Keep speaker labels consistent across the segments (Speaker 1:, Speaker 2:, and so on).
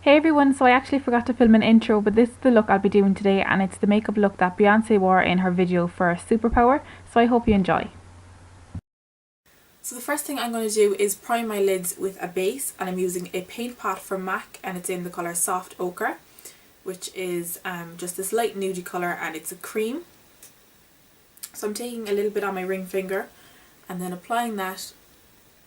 Speaker 1: Hey everyone, so I actually forgot to film an intro, but this is the look I'll be doing today, and it's the makeup look that Beyoncé wore in her video for Superpower, so I hope you enjoy. So the first thing I'm going to do is prime my lids with a base, and I'm using a paint pot from MAC, and it's in the colour Soft Ochre, which is just this light nudie colour, and it's a cream. So I'm taking a little bit on my ring finger and then applying that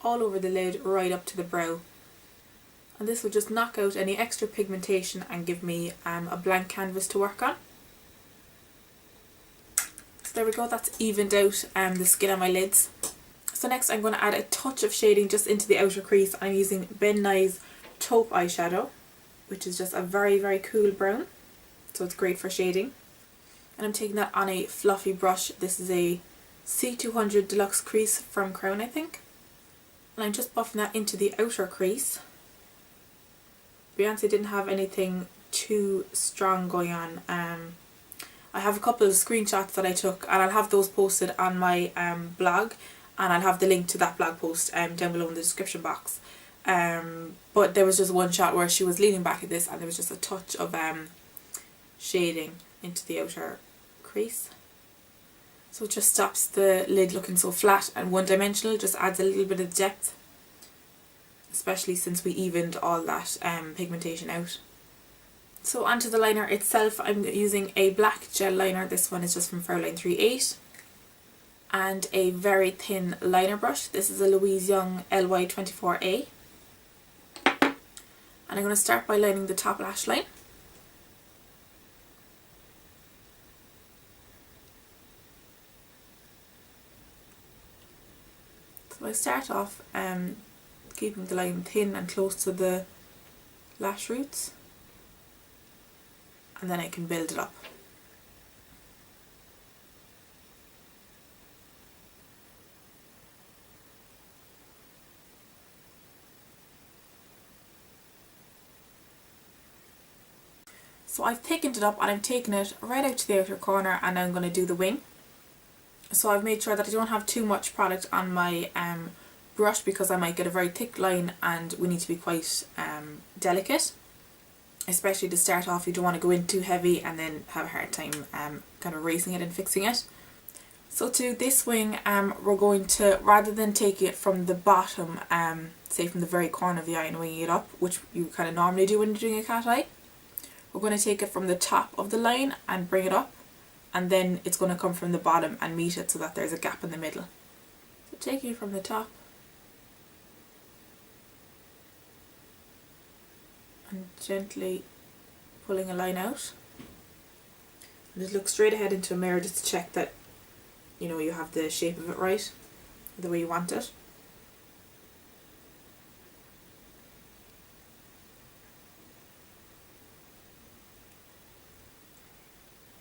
Speaker 1: all over the lid right up to the brow. And this will just knock out any extra pigmentation and give me a blank canvas to work on. So there we go, that's evened out the skin on my lids. So next I'm going to add a touch of shading just into the outer crease. I'm using Ben Nye's taupe eyeshadow, which is just a very cool brown, so it's great for shading. And I'm taking that on a fluffy brush. This is a C200 Deluxe crease from Crown, I think. And I'm just buffing that into the outer crease. Beyoncé didn't have anything too strong going on. I have a couple of screenshots that I took, and I'll have those posted on my blog, and I'll have the link to that blog post down below in the description box. But there was just one shot where she was leaning back at this, and there was just a touch of shading into the outer crease. So it just stops the lid looking so flat and one-dimensional, just adds a little bit of depth, especially since we evened all that pigmentation out. So onto the liner itself, I'm using a black gel liner. This one is just from Fraulein 38, and a very thin liner brush. This is a Louise Young LY24A, and I'm going to start by lining the top lash line. So I start off keeping the line thin and close to the lash roots, and then I can build it up. So I've thickened it up, and I'm taking it right out to the outer corner, and I'm going to do the wing. So I've made sure that I don't have too much product on my brush, because I might get a very thick line and we need to be quite delicate. Especially to start off, you don't want to go in too heavy and then have a hard time kind of erasing it and fixing it. So to this wing, we're going to, rather than take it from the bottom, say from the very corner of the eye and winging it up, which you kind of normally do when you're doing a cat eye, we're going to take it from the top of the line and bring it up, and then it's going to come from the bottom and meet it so that there's a gap in the middle. So taking it from the top and gently pulling a line out, and just look straight ahead into a mirror just to check that you have the shape of it right, the way you want it.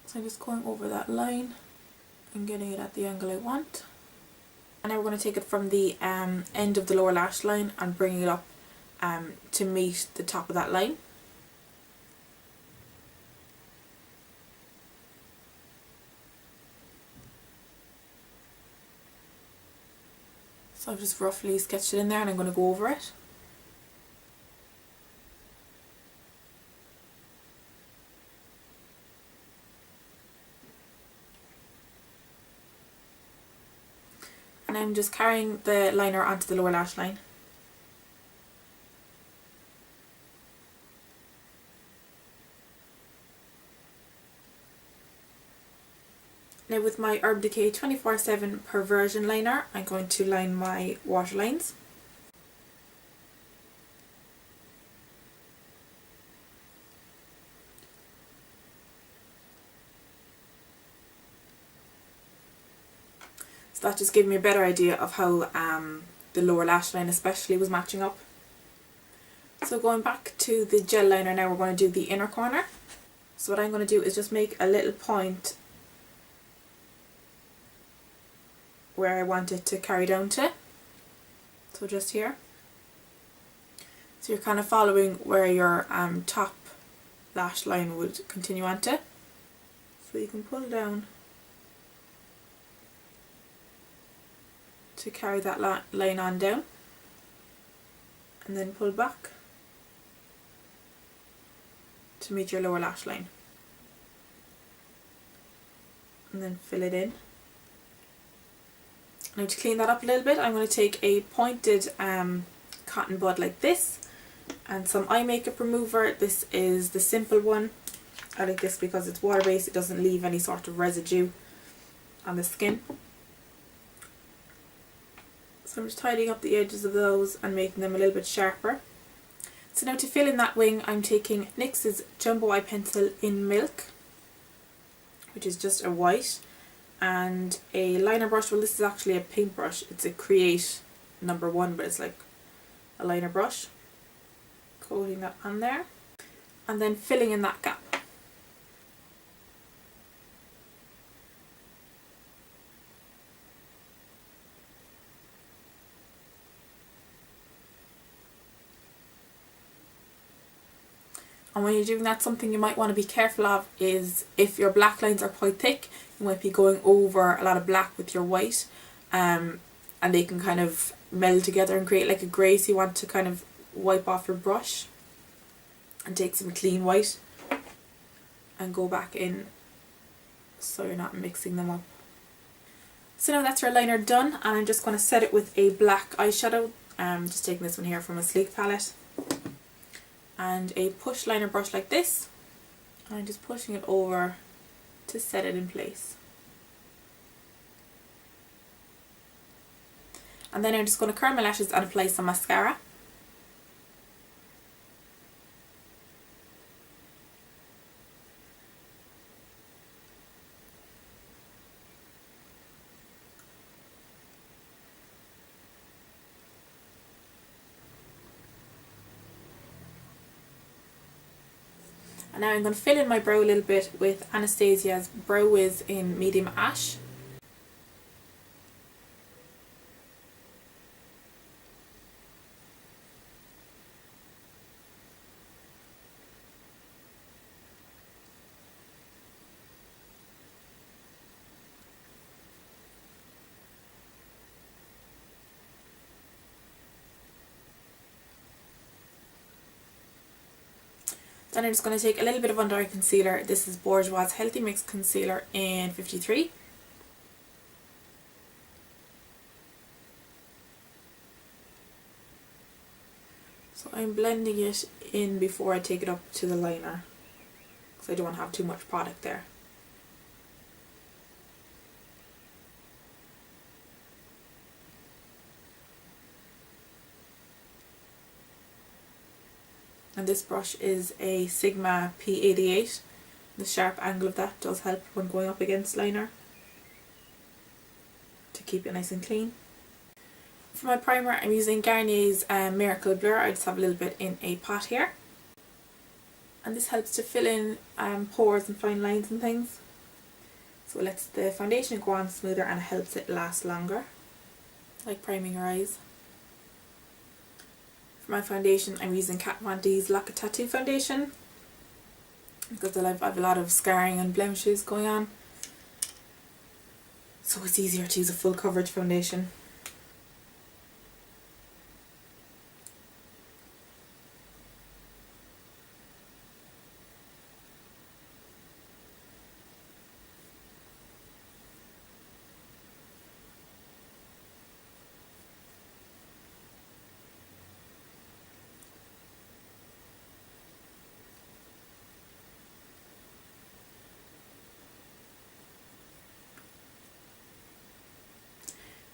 Speaker 1: So I'm just going over that line and getting it at the angle I want. And now we're going to take it from the end of the lower lash line and bringing it up to meet the top of that line. So I've just roughly sketched it in there, and I'm going to go over it. And I'm just carrying the liner onto the lower lash line. Now with my Urban Decay 24/7 Perversion liner, I'm going to line my waterlines. So that just gave me a better idea of how the lower lash line especially was matching up. So going back to the gel liner now, we're going to do the inner corner. So what I'm going to do is just make a little point where I want it to carry down to. So just here. So you're kind of following where your top lash line would continue onto. So you can pull down to carry that line on down, and then pull back to meet your lower lash line. And then fill it in. Now to clean that up a little bit, I'm going to take a pointed cotton bud like this and some eye makeup remover. This is the simple one. I like this because it's water based, it doesn't leave any sort of residue on the skin. So I'm just tidying up the edges of those and making them a little bit sharper. So now to fill in that wing, I'm taking NYX's Jumbo Eye Pencil in Milk, which is just a white, and a liner brush. Well, this is actually a paintbrush. It's a Create #1, but it's like a liner brush. Coating that on there, and then filling in that gap. And when you're doing that, something you might want to be careful of is if your black lines are quite thick, you might be going over a lot of black with your white, and they can kind of meld together and create like a grey, so you want to kind of wipe off your brush and take some clean white and go back in so you're not mixing them up. So now that's your liner done, and I'm just going to set it with a black eyeshadow. Just taking this one here from a Sleek palette, and a push liner brush like this, and I'm just pushing it over to set it in place. And then I'm just going to curl my lashes and apply some mascara. And now I'm going to fill in my brow a little bit with Anastasia's Brow Wiz in Medium Ash. Then I'm just going to take a little bit of under eye concealer. This is Bourjois Healthy Mix Concealer in 53. So I'm blending it in before I take it up to the liner, because I don't want to have too much product there. And this brush is a Sigma P88. The sharp angle of that does help when going up against liner to keep it nice and clean. For my primer, I'm using Garnier's Miracle Blur. I just have a little bit in a pot here. And this helps to fill in pores and fine lines and things. So it lets the foundation go on smoother and helps it last longer, like priming your eyes. For my foundation, I'm using Kat Von D's Lock-It Tattoo foundation because I have a lot of scarring and blemishes going on, so it's easier to use a full coverage foundation.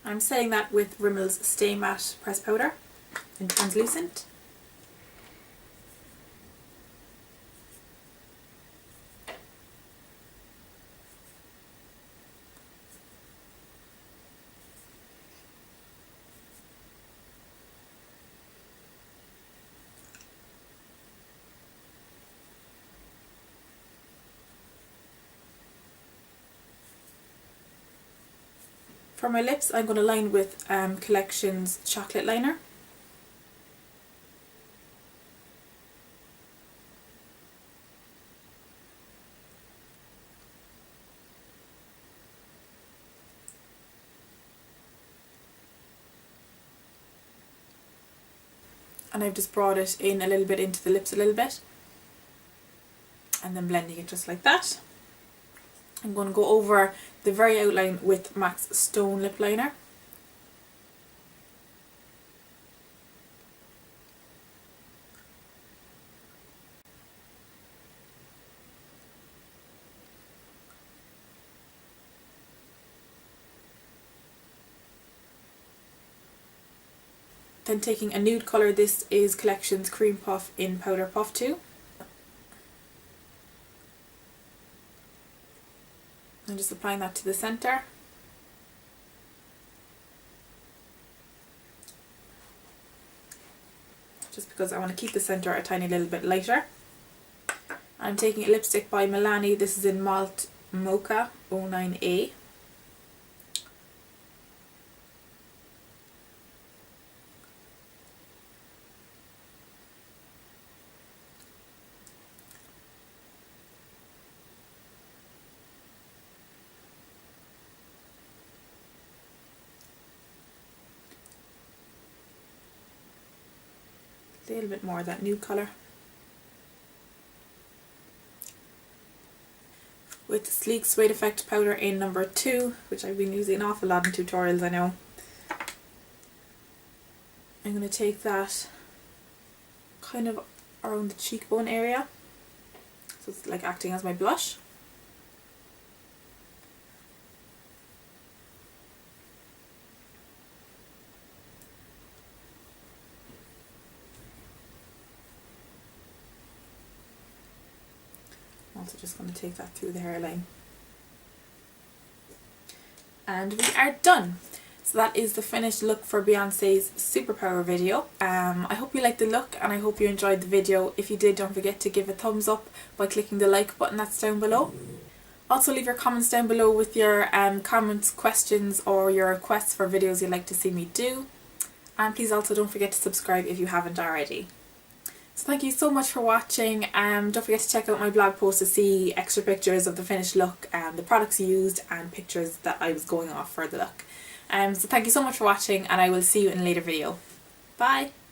Speaker 1: I'm setting that with Rimmel's Stay Matte Press Powder in Translucent. For my lips, I'm going to line with Collection's Chocolate Liner. And I've just brought it in a little bit into the lips a little bit. and then blending it just like that. I'm going to go over the very outline with MAC's Stone Lip Liner. Then taking a nude colour, this is Collection's Cream Puff in Powder Puff 2. I'm just applying that to the centre. Just because I want to keep the centre a tiny little bit lighter. I'm taking a lipstick by Milani, this is in Malt Mocha 09A. A little bit more of that nude colour. With Sleek Suede Effect powder in number 2, which I've been using an awful lot in tutorials, I know. I'm going to take that kind of around the cheekbone area, so it's like acting as my blush. I'm also just going to take that through the hairline. And we are done. So that is the finished look for Beyonce's Superpower video. I hope you liked the look and I hope you enjoyed the video. If you did, don't forget to give a thumbs up by clicking the like button that's down below. Also leave your comments down below with your comments, questions or your requests for videos you'd like to see me do. And please also don't forget to subscribe if you haven't already. So thank you so much for watching. Don't forget to check out my blog post to see extra pictures of the finished look and the products used and pictures that I was going off for the look. So thank you so much for watching and I will see you in a later video. Bye!